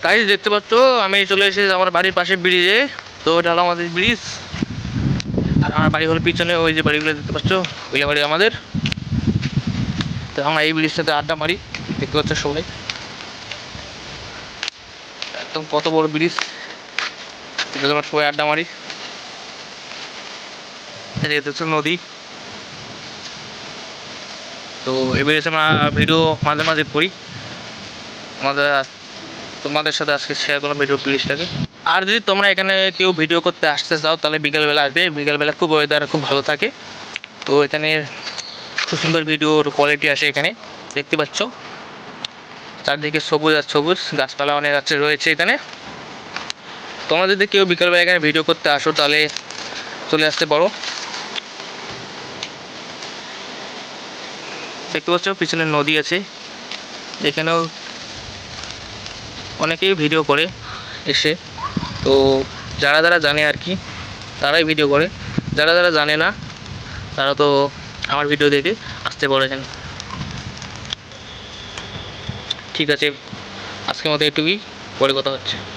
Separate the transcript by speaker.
Speaker 1: Guys দেখতে পাচ্ছ আমি চলে এসেছি আমার বাড়ির পাশে ব্রিজে। তো এটা হলো আমাদের ব্রিজ, আর আমার বাড়ি হলো পিছনে, ওই যে বাড়িগুলো দেখতে পাচ্ছ ওই বাড়ি আমাদের। তো আমরা এই ব্রিজটাতে আড্ডা মারি, দেখতে পাচ্ছ সবাই। একদম কত বড় ব্রিজ, আমরা সবাই আড্ডা মারি। দেখতে পাচ্ছ নদী। তো এই ব্রিজে আমরা ভিডিও মাঝে মাঝে করি, আমাদের তোমাদের সাথে আজকে শেয়ার করলাম ভিডিও ব্রিজটাকে। আর যদি তোমরা এখানে কেউ ভিডিও করতে আসতে চাও তাহলে বিকেলবেলা আসবে, বিকেলবেলা খুব ওয়েদার খুব ভালো থাকে। তো এখানে খুব সুন্দর ভিডিওর কোয়ালিটি আসে এখানে, দেখতে পাচ্ছ চারদিকে সবুজ আর সবুজ, গাছপালা অনেক আছে রয়েছে এখানে। তোমরা যদি কেউ বিকেলবেলা এখানে ভিডিও করতে আসো তাহলে চলে আসতে পারো। দেখতে পাচ্ছ পিছনে নদী আছে, এখানেও অনেকেই ভিডিও করে এসে। তো যারা যারা জানে আর কি তারাই ভিডিও করে, যারা যারা জানে না তারা তো আমার ভিডিও দেখে আসতে পারেছেন। ঠিক আছে, আজকের মতো এটুকুই, পরে কথা হচ্ছে।